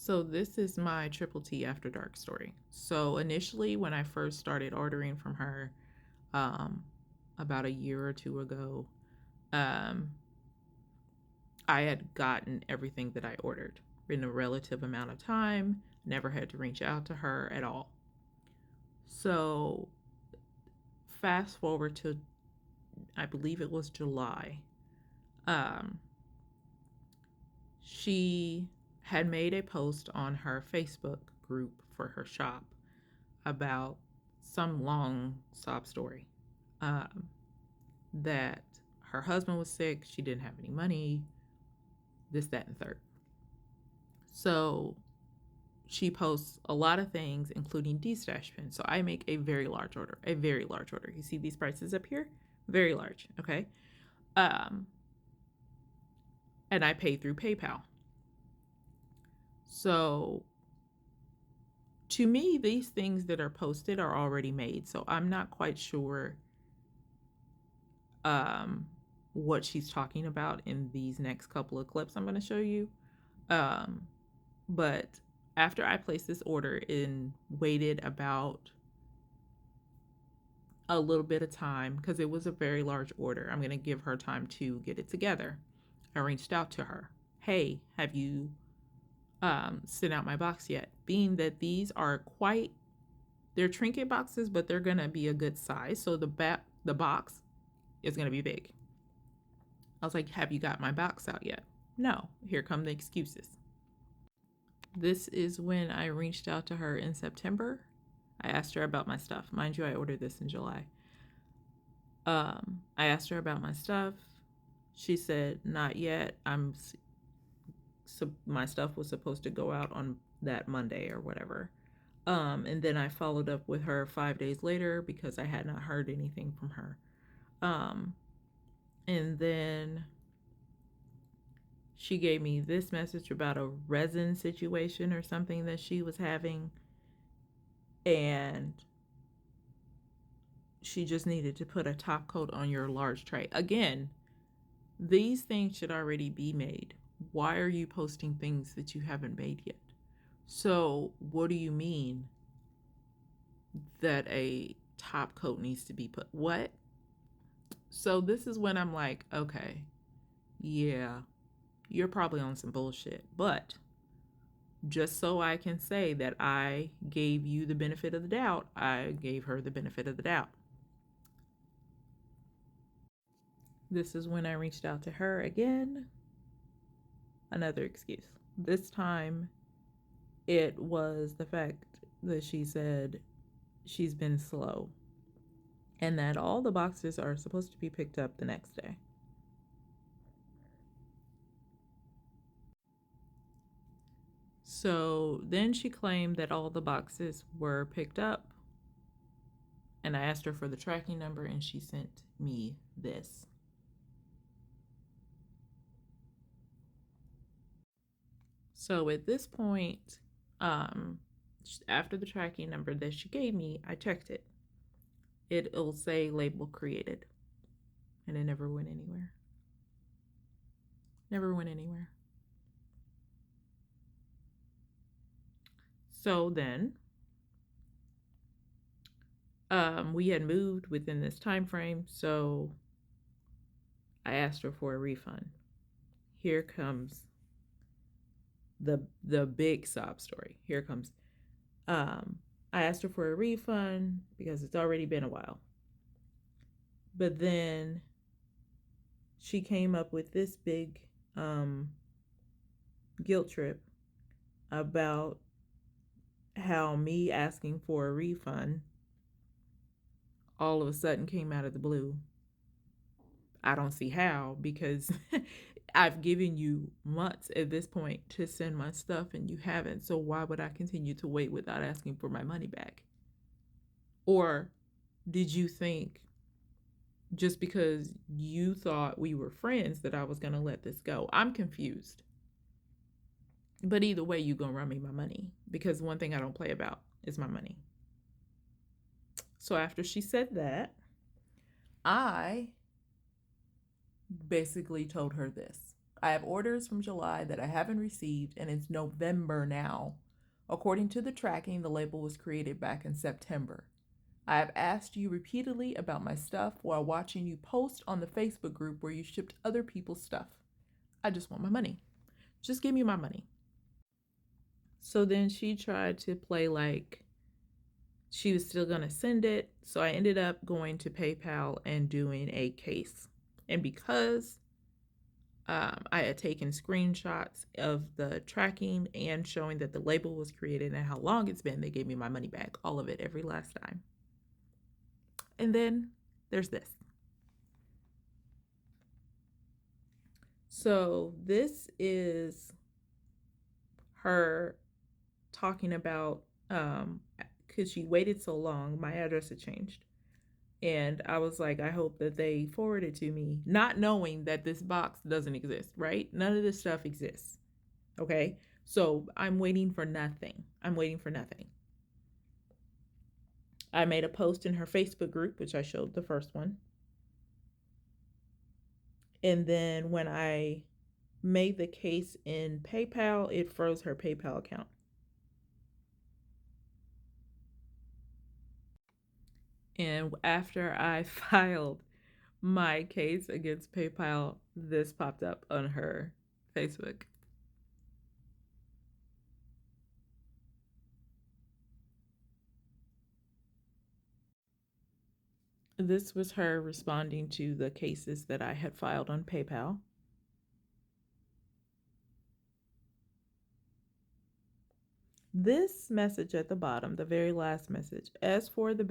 So this is my Triple T After Dark story. So initially, when I first started ordering from her, um, about a year or two ago, um, I had gotten everything that I ordered in a relative amount of time. Never had to reach out to her at all. So fast forward to, I believe it was July. Um, she had made a post on her Facebook group for her shop about some long sob story, um, that her husband was sick, she didn't have any money, this, that, and third. So she posts a lot of things, including D-stash pins. So I make a very large order, a very large order. You see these prices up here? Very large, okay? And I pay through PayPal. So to me, these things that are posted are already made. So I'm not quite sure what she's talking about in these next couple of clips I'm going to show you. But after I placed this order and waited about a little bit of time, because it was a very large order, I'm going to give her time to get it together. I reached out to her. Hey, have you sent out my box yet? Being that these are they're trinket boxes, but they're going to be a good size. So the box is going to be big. I was like, have you got my box out yet? No. Here come the excuses. This is when I reached out to her in September. I asked her about my stuff. Mind you, I ordered this in July. I asked her about my stuff. She said, not yet. My stuff was supposed to go out on that Monday or whatever. And then I followed up with her 5 days later because I had not heard anything from her. And then she gave me this message about a resin situation or something that she was having. And she just needed to put a top coat on your large tray. Again, these things should already be made. Why are you posting things that you haven't made yet? So what do you mean that a top coat needs to be put? What? So this is when I'm like, okay, yeah, you're probably on some bullshit. But just so I can say that I gave you the benefit of the doubt, I gave her the benefit of the doubt. This is when I reached out to her again. Another excuse. This time it was the fact that she said she's been slow and that all the boxes are supposed to be picked up the next day. So then she claimed that all the boxes were picked up, and I asked her for the tracking number and she sent me this. So at this point, after the tracking number that she gave me, I checked it. It'll say label created, and it never went anywhere. Never went anywhere. So then, we had moved within this time frame, so I asked her for a refund. Here comes the big sob story. Here comes. I asked her for a refund because it's already been a while. But then she came up with this big guilt trip about how me asking for a refund all of a sudden came out of the blue. I don't see how, because I've given you months at this point to send my stuff and you haven't. So why would I continue to wait without asking for my money back? Or did you think just because you thought we were friends that I was going to let this go? I'm confused. But either way, you're going to run me my money, because one thing I don't play about is my money. So after she said that, I basically told her this. I have orders from July that I haven't received, and it's November now. According to the tracking, the label was created back in September. I have asked you repeatedly about my stuff while watching you post on the Facebook group where you shipped other people's stuff. I just want my money. Just give me my money. So then she tried to play like she was still going to send it. So I ended up going to PayPal and doing a case. And because I had taken screenshots of the tracking and showing that the label was created and how long it's been, they gave me my money back, all of it, every last time. And then there's this. So this is her talking about, because she waited so long, my address had changed. And I was like, I hope that they forward it to me, not knowing that this box doesn't exist, right? None of this stuff exists. Okay. So I'm waiting for nothing. I'm waiting for nothing. I made a post in her Facebook group, which I showed the first one. And then when I made the case in PayPal, it froze her PayPal account. And after I filed my case against PayPal, this popped up on her Facebook. This was her responding to the cases that I had filed on PayPal. This message at the bottom, the very last message, as for the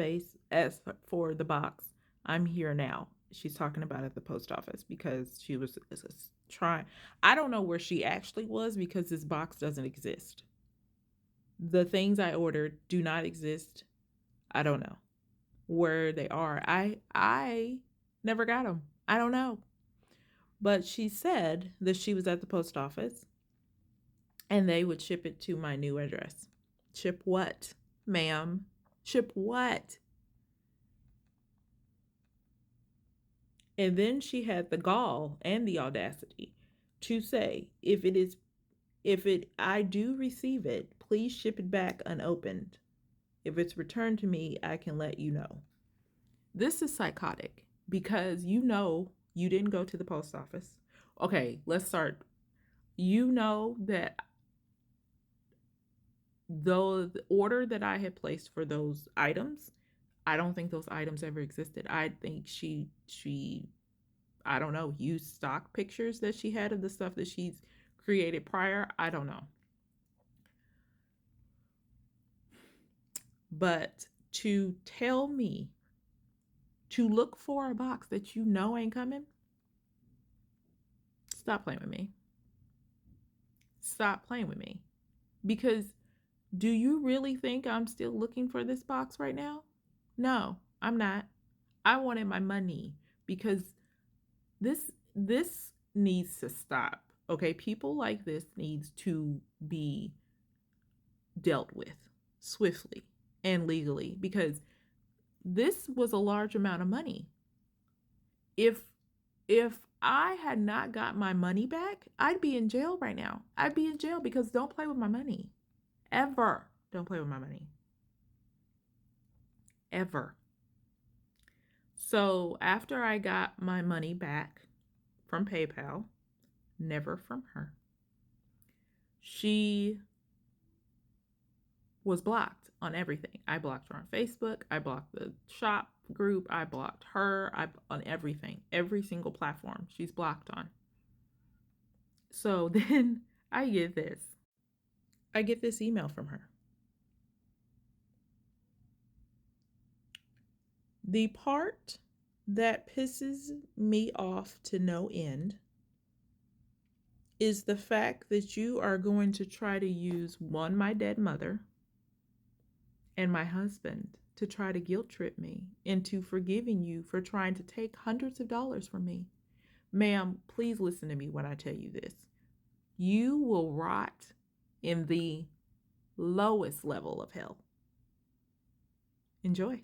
box, I'm here now. She's talking about at the post office because she was trying. I don't know where she actually was because this box doesn't exist. The things I ordered do not exist. I don't know where they are. I never got them. I don't know. But she said that she was at the post office and they would ship it to my new address. Ship what, ma'am? Ship what? And then she had the gall and the audacity to say, if I do receive it, please ship it back unopened. If it's returned to me, I can let you know. This is psychotic because you didn't go to the post office. Okay, let's start. You know that the order that I had placed for those items, I don't think those items ever existed. I think she I don't know, used stock pictures that she had of the stuff that she's created prior. I don't know. But to tell me to look for a box that you know ain't coming, stop playing with me. Stop playing with me. Because do you really think I'm still looking for this box right now? No, I'm not. I wanted my money because this needs to stop. Okay, people like this needs to be dealt with swiftly and legally because this was a large amount of money. If I had not got my money back, I'd be in jail right now. I'd be in jail because don't play with my money. Ever. Don't play with my money. Ever. So after I got my money back from PayPal, never from her, she was blocked on everything. I blocked her on Facebook. I blocked the shop group. I blocked her. On everything. Every single platform she's blocked on. So then I get this. I get this email from her. The part that pisses me off to no end is the fact that you are going to try to use my dead mother and my husband to try to guilt trip me into forgiving you for trying to take hundreds of dollars from me. Ma'am, please listen to me when I tell you this. You will rot in the lowest level of hell. Enjoy.